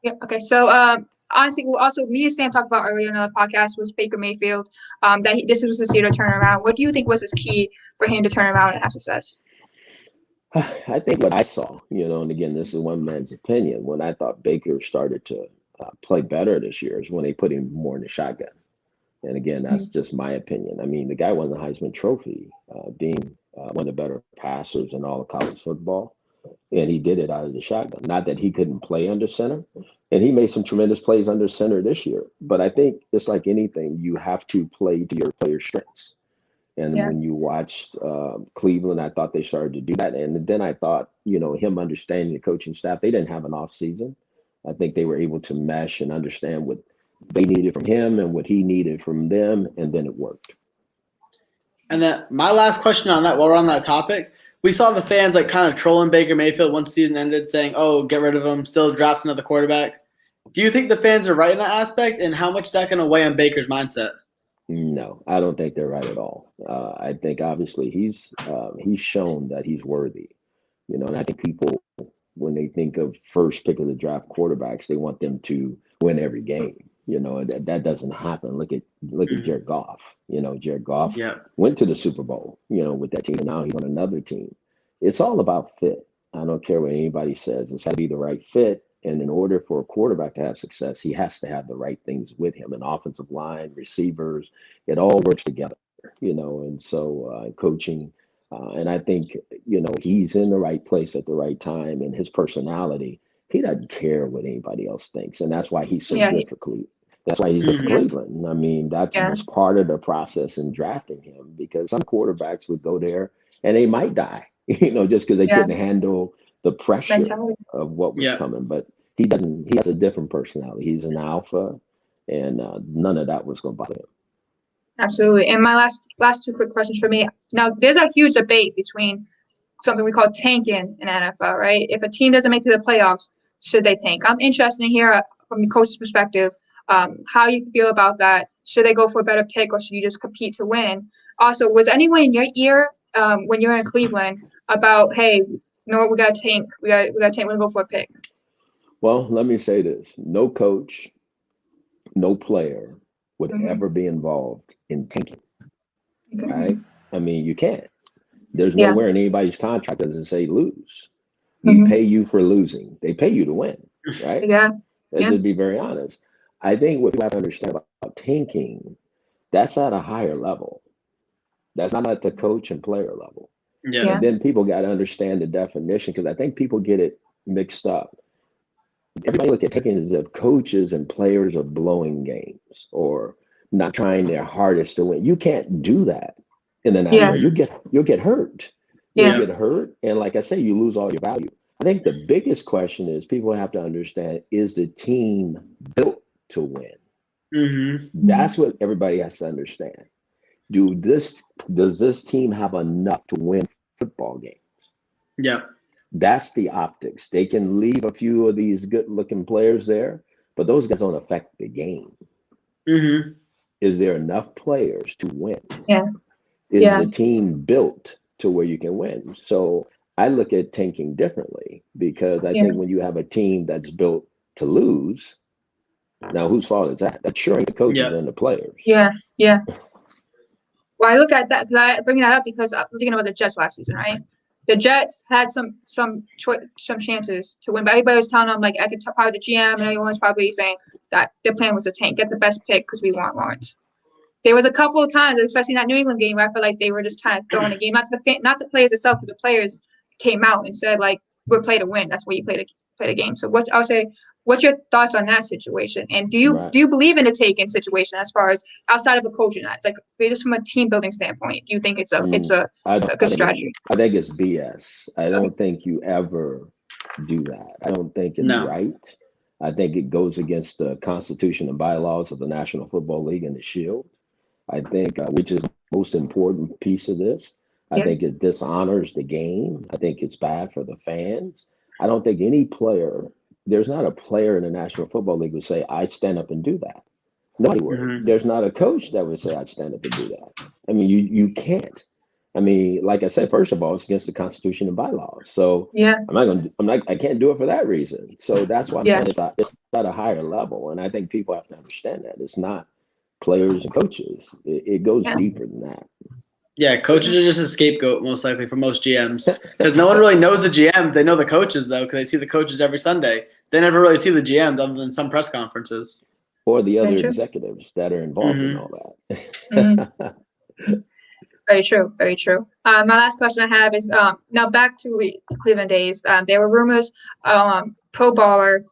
[SPEAKER 1] Yeah. Okay. So, honestly, also me and Sam talked about earlier in another podcast was Baker Mayfield. This was his year to turn around. What do you think was his key for him to turn around and have success?
[SPEAKER 3] I think what I saw, and again, this is one man's opinion. When I thought Baker started to play better this year is when they put him more in the shotgun. And again, that's just my opinion. I mean, the guy won the Heisman Trophy, being one of the better passers in all of college football. And he did it out of the shotgun. Not that he couldn't play under center. And he made some tremendous plays under center this year. But I think it's like anything, you have to play to your player's strengths. And when you watched Cleveland, I thought they started to do that. And then I thought, him understanding the coaching staff, they didn't have an off season. I think they were able to mesh and understand what they needed from him and what he needed from them, and then it worked.
[SPEAKER 2] And then my last question on that, while we're on that topic, we saw the fans kind of trolling Baker Mayfield once the season ended, saying, "Oh, get rid of him, still draft another quarterback." Do you think the fans are right in that aspect, and how much is that going to weigh on Baker's mindset?
[SPEAKER 3] No, I don't think they're right at all. I think obviously he's shown that he's worthy, and I think people, when they think of first pick of the draft quarterbacks, they want them to win every game. That doesn't happen. Look at Jared Goff. Jared Goff went to the Super Bowl, with that team, and now he's on another team. It's all about fit. I don't care what anybody says. It's got to be the right fit. And in order for a quarterback to have success, he has to have the right things with him: an offensive line, receivers. It all works together, and so coaching. And I think, he's in the right place at the right time, and his personality, he doesn't care what anybody else thinks. And that's why he's so good for Cleveland. That's why he's good for Cleveland. I mean, that was part of the process in drafting him, because some quarterbacks would go there and they might die, just because they couldn't handle the pressure of what was coming. But he doesn't. He has a different personality. He's an alpha, and none of that was going to bother him.
[SPEAKER 1] Absolutely. And my last two quick questions for me. Now, there's a huge debate between something we call tanking in NFL, right? If a team doesn't make it to the playoffs, should they tank? I'm interested in hearing from the coach's perspective how you feel about that. Should they go for a better pick, or should you just compete to win? Also, was anyone in your ear when you're in Cleveland about, hey, you know what, we got to tank. We got to tank. We're going to go for a pick.
[SPEAKER 3] Well, let me say this. No coach, no player would ever be involved in tanking, right? I mean, you can't. There's nowhere in anybody's contract that doesn't say lose. We pay you for losing. They pay you to win, right? Let's just be very honest. I think what you have to understand about tanking, that's at a higher level. That's not at the coach and player level. And then people got to understand the definition, because I think people get it mixed up. Everybody look at tanking as if coaches and players are blowing games or not trying their hardest to win. You can't do that in the NFL. You'll get hurt. You'll get hurt, and like I say, you lose all your value. I think the biggest question is people have to understand: is the team built to win? That's what everybody has to understand. Does this team have enough to win football games? That's the optics. They can leave a few of these good-looking players there, but those guys don't affect the game. Is there enough players to win? Is the team built to where you can win? So I look at tanking differently, because I think when you have a team that's built to lose, now whose fault is that? That's sure ain't the coaches and the players. Well,
[SPEAKER 1] I look at that because I bring that up because I'm thinking about the Jets last season, right? the Jets had some chances to win, but everybody was telling them, like, I could tell probably the GM and everyone was probably saying that their plan was to tank, get the best pick because we want Lawrence. There was a couple of times, especially in that New England game, where I felt like they were just kind of throwing a game. Not the players itself, but the players came out and said, like, we're play to win. That's where you play the game. So I would say, what's your thoughts on that situation? And do you believe in the take-in situation as far as outside of a coaching, like just from a team building standpoint? Do you think it's a good strategy?
[SPEAKER 3] I think it's BS. I don't think you ever do that. I don't think it's right. I think it goes against the Constitution and bylaws of the National Football League and the Shield. I think, which is the most important piece of this. I think it dishonors the game. I think it's bad for the fans. I don't think any player, there's not a player in the National Football League would say, I stand up and do that. Nobody would. Mm-hmm. There's not a coach that would say, I'd stand up and do that. I mean, you can't. I mean, like I said, first of all, it's against the Constitution and bylaws. So I can't do it for that reason. So that's why I'm saying it's at a higher level. And I think people have to understand that. It's not players and coaches. It goes deeper than that.
[SPEAKER 2] Yeah, coaches are just a scapegoat, most likely, for most GMs. Because no one really knows the GMs. They know the coaches, though, because they see the coaches every Sunday. They never really see the GMs other than some press conferences.
[SPEAKER 3] Or the other executives that are involved in all that.
[SPEAKER 1] Very true. Very true. My last question I have is now back to Cleveland days. There were rumors, pro baller,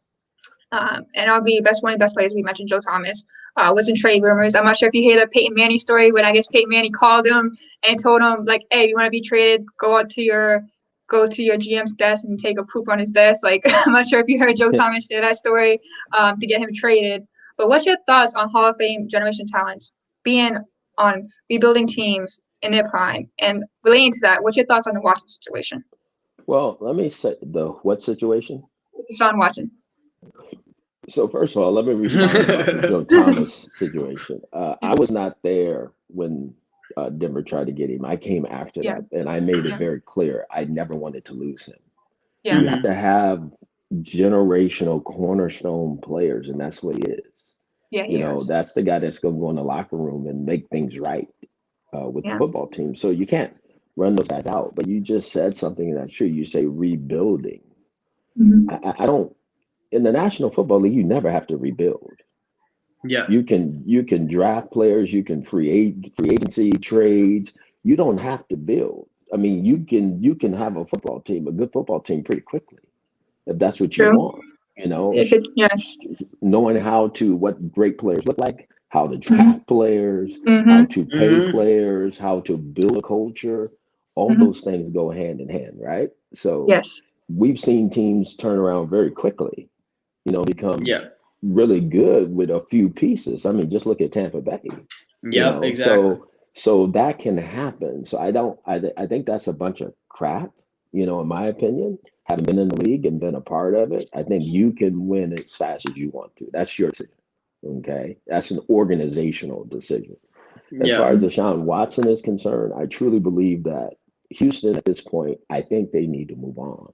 [SPEAKER 1] and arguably one of the best players we mentioned, Joe Thomas, was in trade rumors. I'm not sure if you hear the Peyton Manning story when I guess Peyton Manning called him and told him, like, hey, if you want to be traded, go to your GM's desk and take a poop on his desk. Like, I'm not sure if you heard Joe Thomas share that story to get him traded. But what's your thoughts on Hall of Fame generation talents being on rebuilding teams in their prime? And relating to that, what's your thoughts on the Watson situation?
[SPEAKER 3] Well, let me say what situation?
[SPEAKER 1] Deshaun Watson.
[SPEAKER 3] So first of all, let me respond about the Joe Thomas situation. I was not there when Denver tried to get him. I came after that, and I made it very clear I never wanted to lose him. You have to have generational cornerstone players, and that's what he is. Yeah, you know, that's the guy that's going to go in the locker room and make things right with the football team. So you can't run those guys out. But you just said something that's true. You say rebuilding. I don't. In the National Football League, you never have to rebuild. Yeah, you can draft players, you can free agency trades. You don't have to build. I mean, you can have a good football team, pretty quickly if that's what you want. You know, knowing what great players look like, how to draft players, how to pay players, how to build a culture. All those things go hand in hand, right? So we've seen teams turn around very quickly. You know, become really good with a few pieces. I mean, just look at Tampa Bay.
[SPEAKER 2] Yeah, exactly.
[SPEAKER 3] So that can happen. So I think that's a bunch of crap, you know, in my opinion. Having been in the league and been a part of it, I think you can win as fast as you want to. That's your decision. Okay. That's an organizational decision. As far as Deshaun Watson is concerned, I truly believe that Houston at this point, I think they need to move on.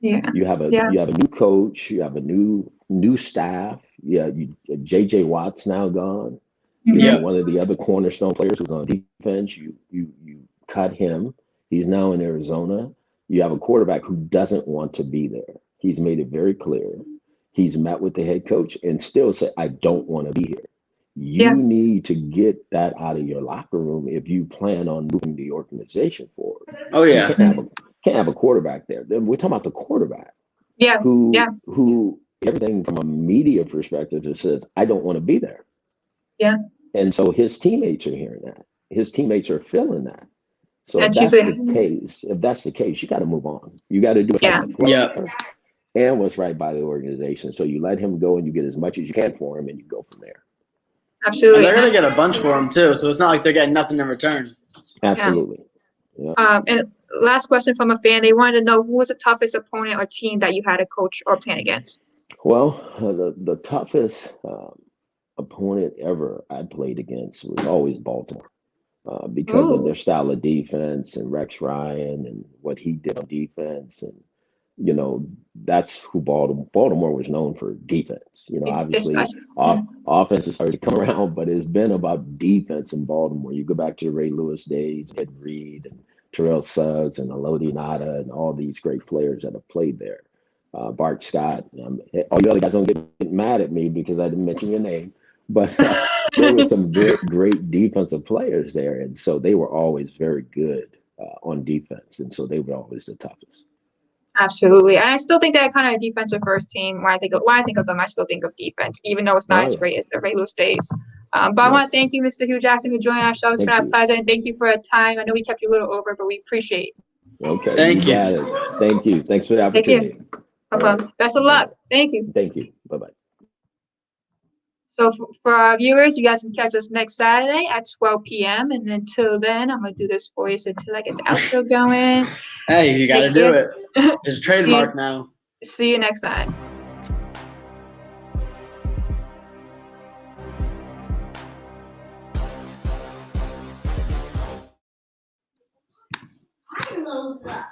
[SPEAKER 3] Yeah. You have a new coach, you have a new staff. Yeah, JJ Watt's now gone. You know, one of the other cornerstone players who's on defense. You cut him. He's now in Arizona. You have a quarterback who doesn't want to be there. He's made it very clear. He's met with the head coach and still said, I don't want to be here. You need to get that out of your locker room if you plan on moving the organization forward.
[SPEAKER 2] Oh, yeah.
[SPEAKER 3] You can't have a quarterback there. We're talking about the quarterback. Who everything from a media perspective just says, I don't want to be there. Yeah. And so his teammates are hearing that. His teammates are feeling that. So if that's the case, you got to move on. You got to do it and what's right by the organization. So you let him go and you get as much as you can for him and you go from there.
[SPEAKER 1] Absolutely.
[SPEAKER 2] And they're going to get a bunch for him too. So it's not like they're getting nothing in return.
[SPEAKER 3] Absolutely.
[SPEAKER 1] Yeah. And last question from a fan. They wanted to know who was the toughest opponent or team that you had to coach or plan against?
[SPEAKER 3] Well, the toughest opponent ever I played against was always Baltimore. Because of their style of defense and Rex Ryan and what he did on defense. And, you know, that's who Baltimore was known for, defense. You know, obviously offense has started to come around, but it's been about defense in Baltimore. You go back to the Ray Lewis days, Ed Reed and Terrell Suggs and Elodie Nada and all these great players that have played there. Bart Scott. All you other guys don't get mad at me because I didn't mention your name, but there were some great defensive players there, and so they were always very good on defense, and so they were always the toughest.
[SPEAKER 1] Absolutely, and I still think that kind of defensive first team. When I think of them, I still think of defense, even though it's not as great as the regular days. But I want to thank you, Mr. Hue Jackson, for joining our show. It's been a pleasure, and thank you for your time. I know we kept you a little over, but we appreciate it.
[SPEAKER 3] Okay,
[SPEAKER 2] Thank you.
[SPEAKER 3] got it. Thank you. Thanks for the opportunity.
[SPEAKER 1] Thank you. Okay. Right. Best of luck. Thank you.
[SPEAKER 3] Thank you. Bye-bye.
[SPEAKER 1] So for our viewers, you guys can catch us next Saturday at 12 p.m. And until then, I'm going to do this voice until I get the outro going.
[SPEAKER 2] Hey, you got to do it. It's a trademark now.
[SPEAKER 1] See you next time. I love that.